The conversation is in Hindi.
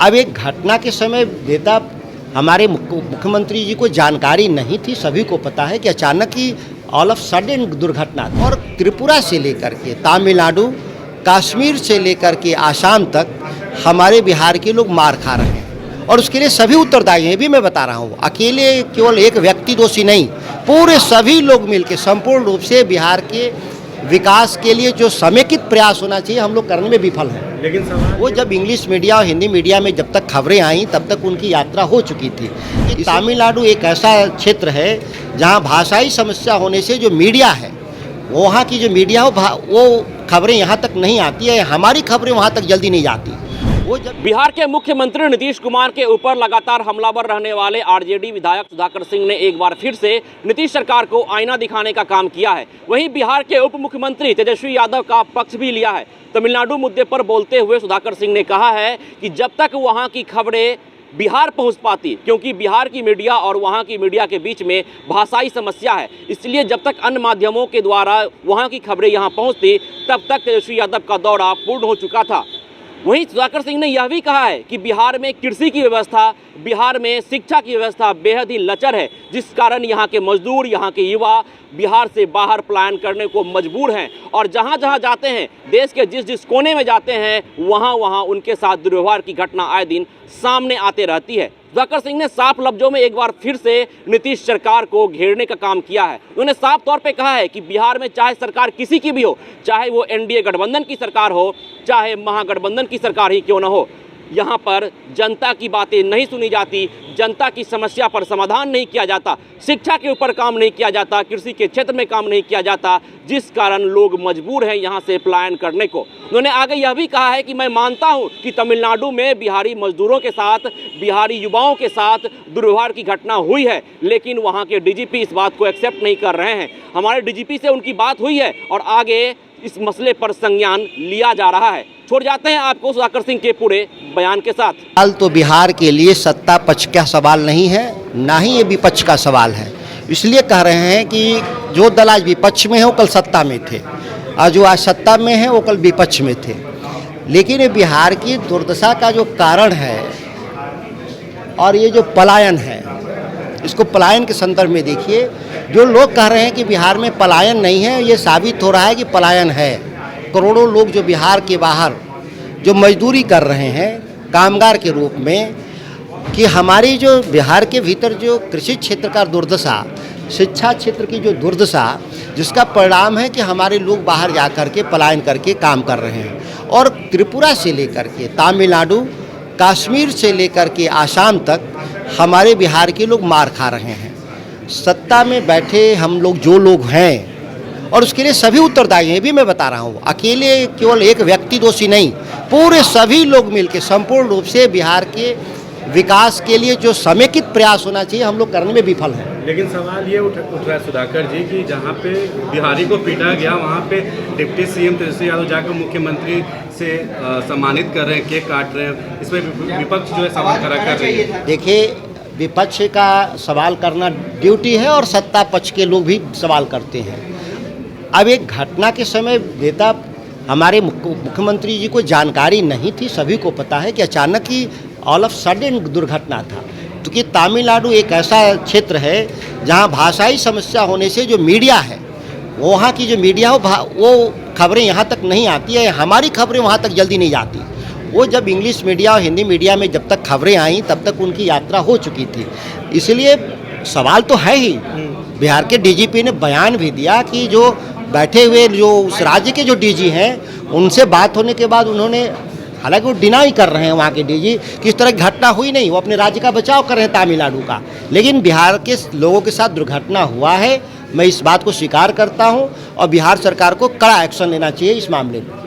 अब एक घटना के समय नेता हमारे मुख्यमंत्री जी को जानकारी नहीं थी, सभी को पता है कि अचानक ही ऑल ऑफ सडन दुर्घटना। और त्रिपुरा से लेकर के तमिलनाडु, कश्मीर से लेकर के आसाम तक हमारे बिहार के लोग मार खा रहे हैं और उसके लिए सभी उत्तरदायी हैं। भी मैं बता रहा हूँ, अकेले केवल एक व्यक्ति दोषी नहीं, पूरे सभी लोग मिलकर संपूर्ण रूप से बिहार के विकास के लिए जो समेकित प्रयास होना चाहिए हम लोग करने में विफल हैं। लेकिन वो जब इंग्लिश मीडिया और हिंदी मीडिया में जब तक खबरें आई तब तक उनकी यात्रा हो चुकी थी। तमिलनाडु एक ऐसा क्षेत्र है जहां भाषाई समस्या होने से जो मीडिया है, वहाँ की जो मीडिया हो वो खबरें यहाँ तक नहीं आती है, हमारी खबरें वहाँ तक जल्दी नहीं जाती। वो जब बिहार के मुख्यमंत्री नीतीश कुमार के ऊपर लगातार हमलावर रहने वाले आरजेडी विधायक सुधाकर सिंह ने एक बार फिर से नीतीश सरकार को आईना दिखाने का काम किया है। वहीं बिहार के उप मुख्यमंत्री तेजस्वी यादव का पक्ष भी लिया है। तमिलनाडु मुद्दे पर बोलते हुए सुधाकर सिंह ने कहा है कि जब तक वहाँ की खबरें बिहार पहुंच पाती, क्योंकि बिहार की मीडिया और वहां की मीडिया के बीच में भाषाई समस्या है, इसलिए जब तक अन्य माध्यमों के द्वारा वहां की खबरें यहां पहुंचती तब तक तेजस्वी यादव का दौरा पूर्ण हो चुका था। वहीं सुधाकर सिंह ने यह भी कहा है कि बिहार में कृषि की व्यवस्था, बिहार में शिक्षा की व्यवस्था बेहद ही लचर है, जिस कारण यहाँ के मजदूर, यहाँ के युवा बिहार से बाहर पलायन करने को मजबूर हैं और जहाँ जहाँ जाते हैं, देश के जिस जिस कोने में जाते हैं, वहाँ उनके साथ दुर्व्यवहार की घटना आए दिन सामने आते रहती है। सुधाकर सिंह ने साफ लफ्जों में एक बार फिर से नीतीश सरकार को घेरने का काम किया है। उन्होंने साफ तौर पे कहा है कि बिहार में चाहे सरकार किसी की भी हो, चाहे वो एनडीए गठबंधन की सरकार हो, चाहे महागठबंधन की सरकार ही क्यों न हो, यहाँ पर जनता की बातें नहीं सुनी जाती, जनता की समस्या पर समाधान नहीं किया जाता, शिक्षा के ऊपर काम नहीं किया जाता, कृषि के क्षेत्र में काम नहीं किया जाता, जिस कारण लोग मजबूर हैं यहाँ से पलायन करने को। उन्होंने आगे यह भी कहा है कि मैं मानता हूँ कि तमिलनाडु में बिहारी मजदूरों के साथ, बिहारी युवाओं के साथ दुर्व्यवहार की घटना हुई है, लेकिन वहाँ के डीजीपी इस बात को एक्सेप्ट नहीं कर रहे हैं। हमारे डीजीपी से उनकी बात हुई है और आगे इस मसले पर संज्ञान लिया जा रहा है। छोड़ जाते हैं आपको सुधाकर सिंह के पूरे बयान के साथ। सवाल तो बिहार के लिए सत्ता पक्ष का सवाल नहीं है, ना ही ये विपक्ष का सवाल है। इसलिए कह रहे हैं कि जो दल आज विपक्ष में है वो कल सत्ता में थे और जो आज सत्ता में है वो कल विपक्ष में थे। लेकिन ये बिहार की दुर्दशा का जो कारण है और ये जो पलायन है, इसको पलायन के संदर्भ में देखिए। जो लोग कह रहे हैं कि बिहार में पलायन नहीं है, ये साबित हो रहा है कि पलायन है। करोड़ों लोग जो बिहार के बाहर जो मजदूरी कर रहे हैं कामगार के रूप में, कि हमारी जो बिहार के भीतर जो कृषि क्षेत्र का दुर्दशा, शिक्षा क्षेत्र की जो दुर्दशा, जिसका परिणाम है कि हमारे लोग बाहर जा कर के पलायन करके काम कर रहे हैं। और त्रिपुरा से लेकर के तमिलनाडु, कश्मीर से लेकर के आसाम तक हमारे बिहार के लोग मार खा रहे हैं। सत्ता में बैठे हम लोग जो लोग हैं और उसके लिए सभी उत्तरदायी हैं। भी मैं बता रहा हूँ, अकेले केवल एक व्यक्ति दोषी नहीं, पूरे सभी लोग मिलकर संपूर्ण रूप से बिहार के विकास के लिए जो समेकित प्रयास होना चाहिए हम लोग करने में विफल हैं। लेकिन सवाल ये उठ रहा है सुधाकर जी कि जहाँ पे बिहारी को पीटा गया वहाँ पे डिप्टी सीएम तेजस्वी यादव जाकर मुख्यमंत्री से सम्मानित कर रहे हैं, केक काट रहे हैं, इसमें विपक्ष जो है सवाल खड़ा कर रही है। देखिए, विपक्ष का सवाल करना ड्यूटी है और सत्ता पक्ष के लोग भी सवाल करते हैं। अब एक घटना के समय नेता हमारे मुख्यमंत्री जी को जानकारी नहीं थी, सभी को पता है कि अचानक ही ऑल ऑफ सडन दुर्घटना था। क्योंकि तमिलनाडु एक ऐसा क्षेत्र है जहां भाषाई समस्या होने से जो मीडिया है, वहाँ की जो मीडिया हो वो खबरें यहाँ तक नहीं आती है, हमारी खबरें वहाँ तक जल्दी नहीं जाती। वो जब इंग्लिश मीडिया और हिंदी मीडिया में जब तक खबरें आई तब तक उनकी यात्रा हो चुकी थी। इसलिए सवाल तो है ही। बिहार के डीजीपी ने बयान भी दिया कि जो बैठे हुए जो उस राज्य के जो डीजी हैं उनसे बात होने के बाद उन्होंने, हालांकि वो डिनाई कर रहे हैं वहाँ के डीजी कि इस तरह की घटना हुई नहीं, वो अपने राज्य का बचाव कर रहे हैं तमिलनाडु का, लेकिन बिहार के लोगों के साथ दुर्घटना हुआ है। मैं इस बात को स्वीकार करता हूँ और बिहार सरकार को कड़ा एक्शन लेना चाहिए इस मामले में।